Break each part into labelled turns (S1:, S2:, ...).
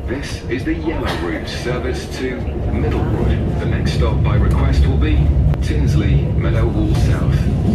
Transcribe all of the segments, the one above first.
S1: This is the yellow route service to Middlewood. The next stop by request will be Tinsley, Meadowhall South.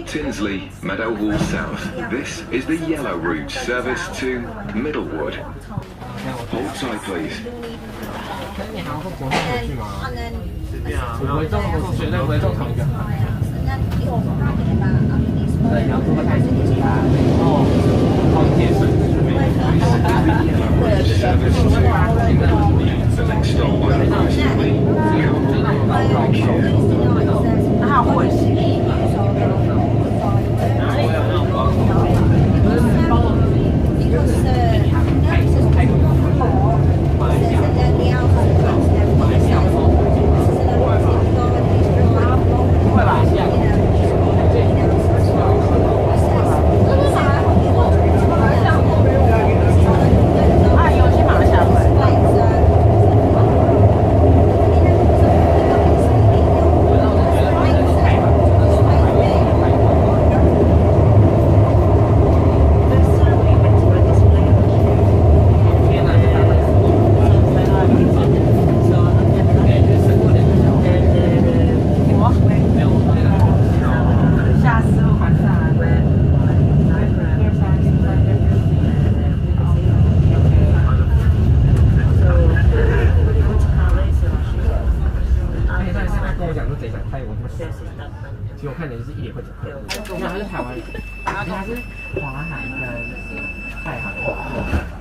S1: Tinsley, Meadowhall South. This is the yellow route service to Middlewood. Hold tight, please. Service to Middlewood. The next stop by request will be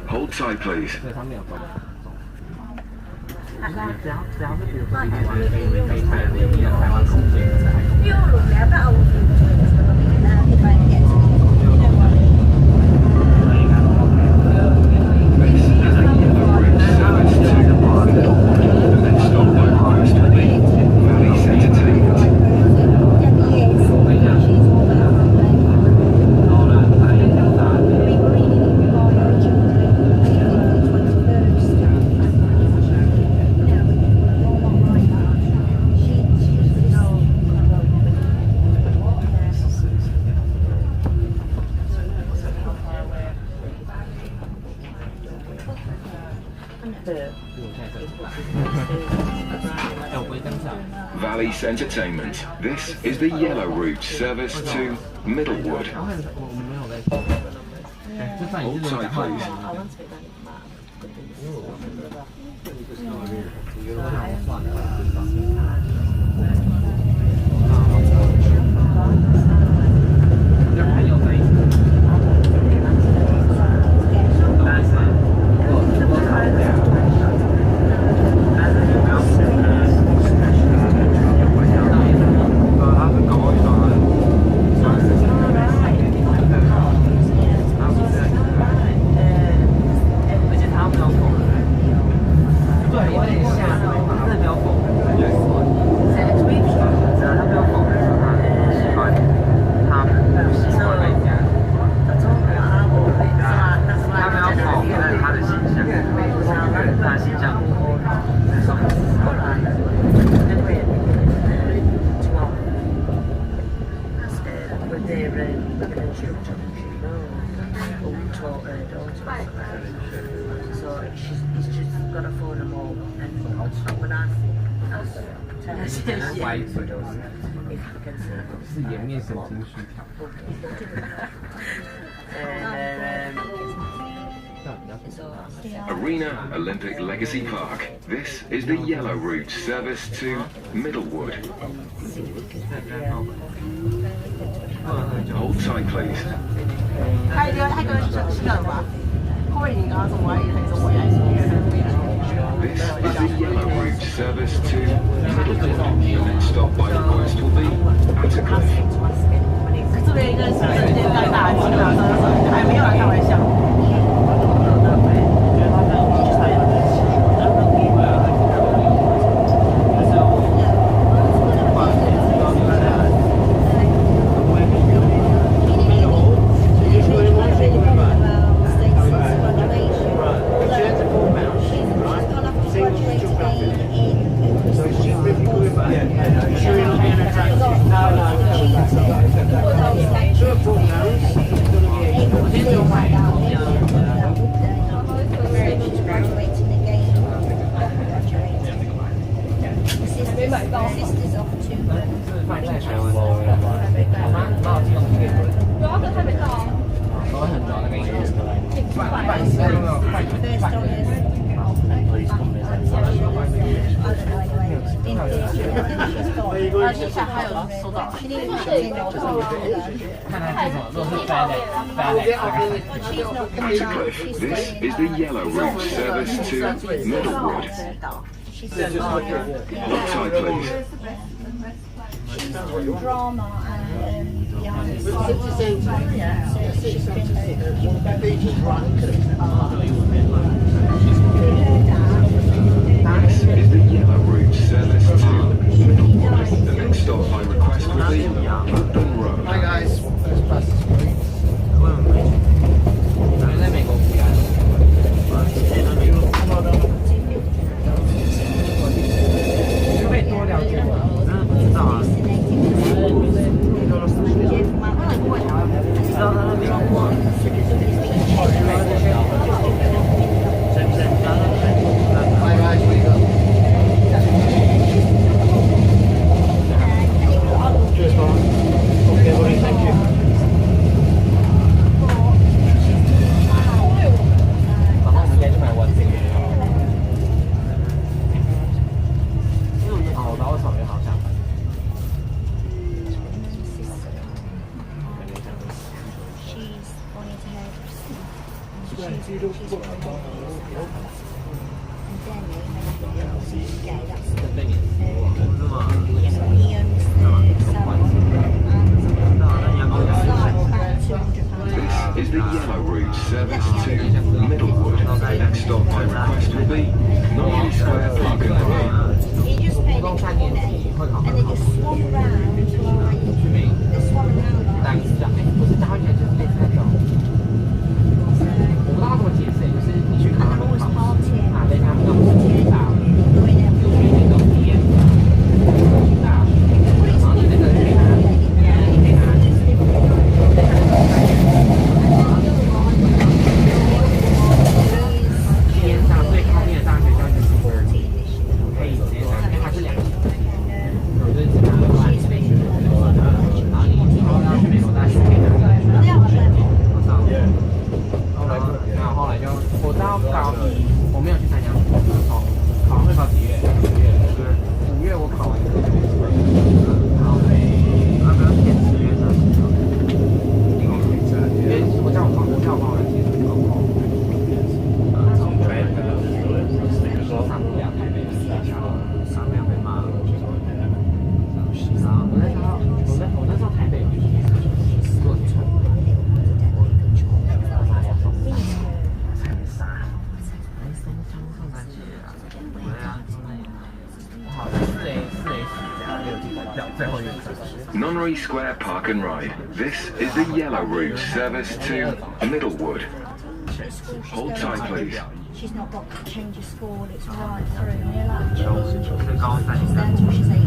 S1: Hold tight, please. Valley Centretainment. This is the yellow route service to Middlewood. Hold tight, please. Arena Olympic Legacy Park. This is the yellow route service to Middlewood. Hold tight, please. This is the yellow route service to Middlewood. The next stop by request will be Attercliffe. 这边应该是世界最大的机场车手，还没有来开玩笑。Attercliffe. This is the yellow route service to Middlewood. Hold tight, please.
S2: Drama and
S1: This is the yellow route service to Middlewood. The next stop by request will be Woodburn Road.
S3: Hi guys.
S1: This is the yellow route service to Middlewood. The next stop by request will be Nunnery Squaee P&R.
S2: he just paid it and they just swung around like they swung around like
S1: Nunnery Squaee Park and Ride. This is the yellow route service to Middlewood. Hold tight, please.
S2: She's not got to change of school, it's right through. You know, like children, she's there until she's 18.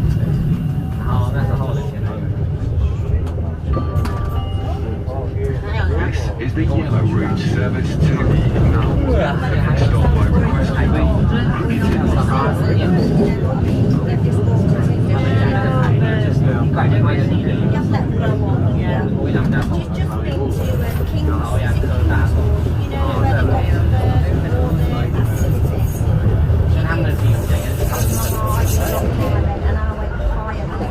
S3: Oh, that's a holiday.
S1: This is the yellow route service to Middlewood. Next stop by request will be
S2: Just let them go on. Yeah. She's just been to King's City. You know, where they've got the activities. And I went higher than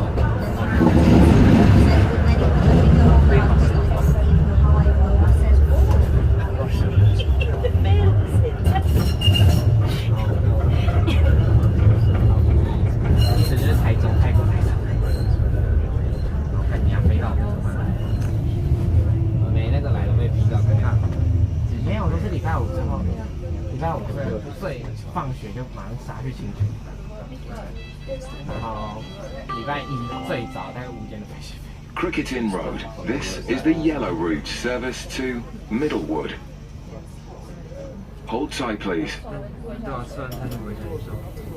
S3: 放学就马上杀去清泉，然后礼拜一最早大概5点的飞机。
S1: Cricketing Road. This is the yellow route service to Middlewood. Hold tight, please.
S4: 对啊，吃完餐就不会想吃，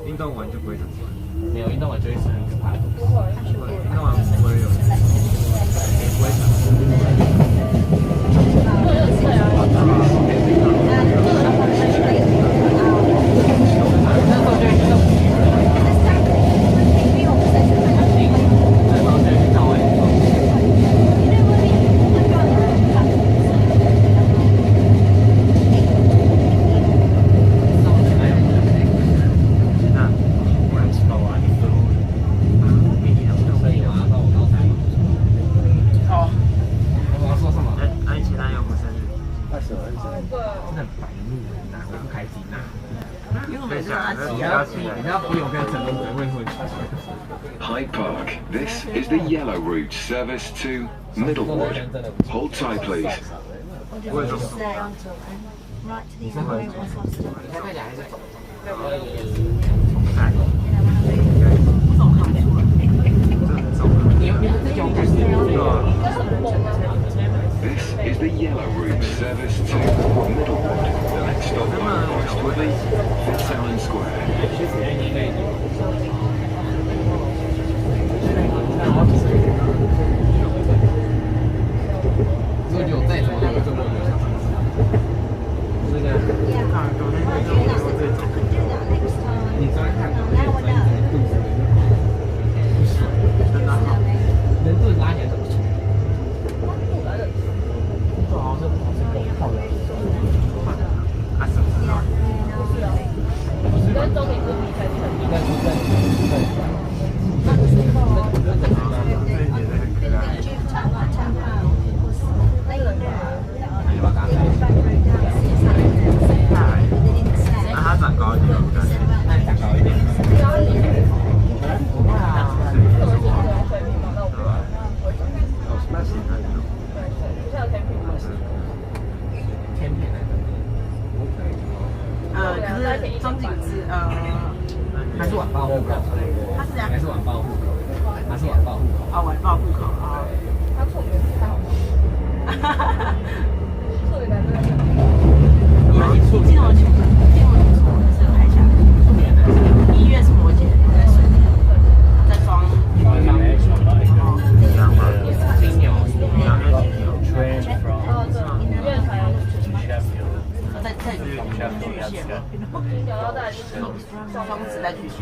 S4: 运动完就不会想吃。
S3: 没有运动完就会吃很可怕的东西。
S4: 运动完不会有，也不会想吃。
S1: Hyde Park. This is the yellow route service to Middlewood. Hold tight, please.
S2: Right to the end where it was last
S1: This is the yellow route service to Middlewood. The next stop by request will be Fitzalan Square.
S3: 所以就再怎么样，这么有想法。这个，你昨天看到那个肚子不爽，真的好，人肚子拉起来怎么爽？这好像是泡的。跟中年不比才很应该是在。
S4: 那它长高一点，
S3: 那长高一点。
S5: 可是中景是
S3: 它是晚报户口，
S5: 它是这样，
S3: 还是晚报户口？它是晚报户口。
S5: 晚报户口啊。它错别字哈哈哈。错别字。金融群，金融群错，是拍下来。1月是摩羯，在水里，在装。
S3: 金牛，
S5: 在巨蟹，然后再双子在巨蟹。